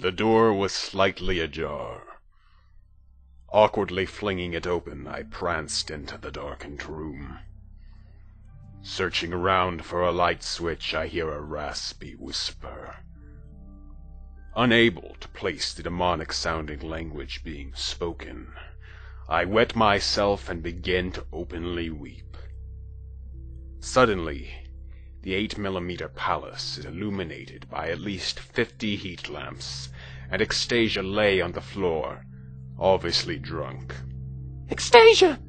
The door was slightly ajar. Awkwardly flinging it open, I pranced into the darkened room. Searching around for a light switch, I hear a raspy whisper. Unable to place the demonic-sounding language being spoken, I wet myself and begin to openly weep. Suddenly, the 8mm palace is illuminated by at least 50 heat lamps, and Extasia lay on the floor, obviously drunk. "Extasia!"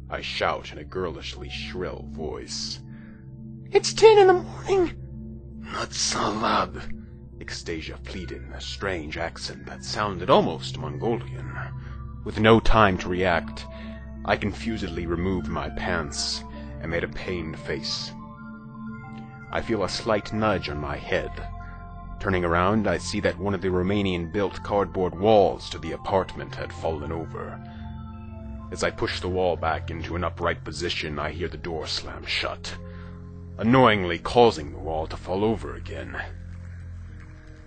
I shout in a girlishly shrill voice. "It's 10 in the morning!" "Not so loud," Extasia pleaded in a strange accent that sounded almost Mongolian. With no time to react, I confusedly removed my pants and made a pained face. I feel a slight nudge on my head. Turning around, I see that one of the Romanian-built cardboard walls to the apartment had fallen over. As I push the wall back into an upright position, I hear the door slam shut, annoyingly causing the wall to fall over again.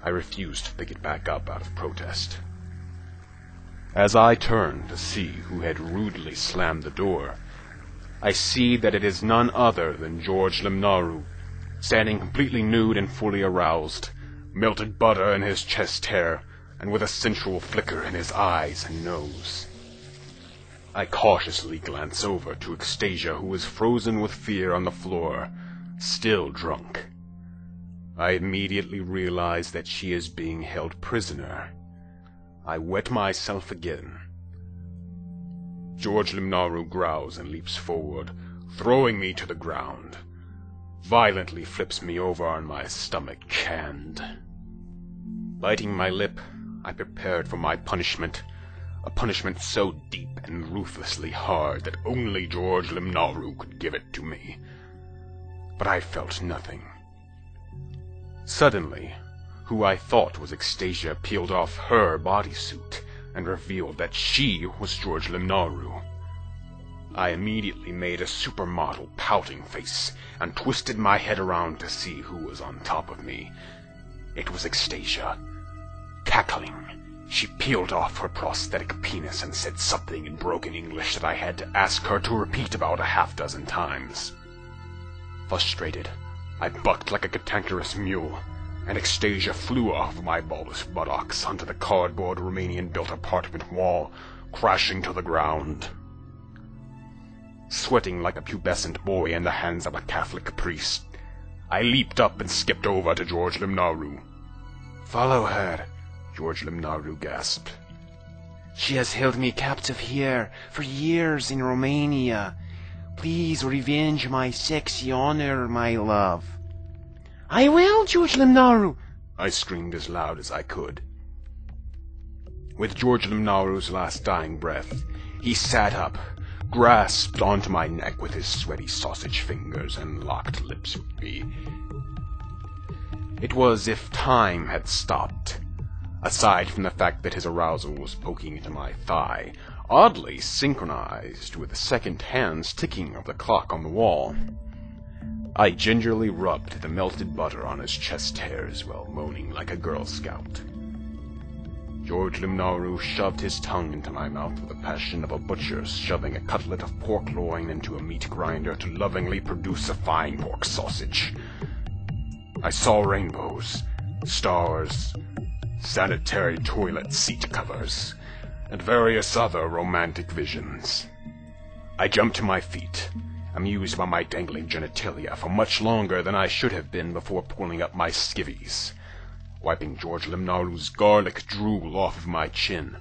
I refuse to pick it back up out of protest. As I turn to see who had rudely slammed the door, I see that it is none other than George Limnaru, standing completely nude and fully aroused, melted butter in his chest hair, and with a sensual flicker in his eyes and nose. I cautiously glance over to Extasia, who is frozen with fear on the floor, still drunk. I immediately realize that she is being held prisoner. I wet myself again. George Limnaru growls and leaps forward, throwing me to the ground. Violently flips me over on my stomach, canned. Biting my lip, I prepared for my punishment, a punishment so deep and ruthlessly hard that only George Limnaru could give it to me. But I felt nothing. Suddenly, who I thought was Extasia peeled off her bodysuit and revealed that she was George Limnaru. I immediately made a supermodel pouting face and twisted my head around to see who was on top of me. It was Extasia. Cackling, she peeled off her prosthetic penis and said something in broken English that I had to ask her to repeat about a half-dozen times. Frustrated, I bucked like a cantankerous mule, and Extasia flew off my ballless buttocks onto the cardboard Romanian-built apartment wall, crashing to the ground. Sweating like a pubescent boy in the hands of a Catholic priest, I leaped up and skipped over to George Limnaru. "Follow her," George Limnaru gasped. "She has held me captive here for years in Romania. Please revenge my sexy honor, my love." "I will, George Limnaru!" I screamed as loud as I could. With George Limnaru's last dying breath, he sat up, grasped onto my neck with his sweaty sausage fingers, and locked lips with me. It was as if time had stopped, aside from the fact that his arousal was poking into my thigh, oddly synchronized with the second hand's ticking of the clock on the wall. I gingerly rubbed the melted butter on his chest hairs while moaning like a Girl Scout. George Limnaru shoved his tongue into my mouth with the passion of a butcher shoving a cutlet of pork loin into a meat grinder to lovingly produce a fine pork sausage. I saw rainbows, stars, sanitary toilet seat covers, and various other romantic visions. I jumped to my feet, amused by my dangling genitalia for much longer than I should have been before pulling up my skivvies. Wiping George Limnaru's garlic drool off of my chin,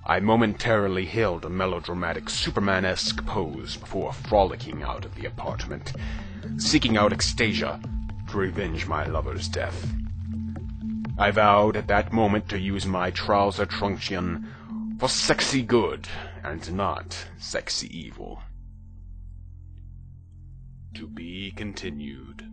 I momentarily held a melodramatic Superman-esque pose before frolicking out of the apartment, seeking out Extasia to revenge my lover's death. I vowed at that moment to use my trouser truncheon for sexy good and not sexy evil. To be continued.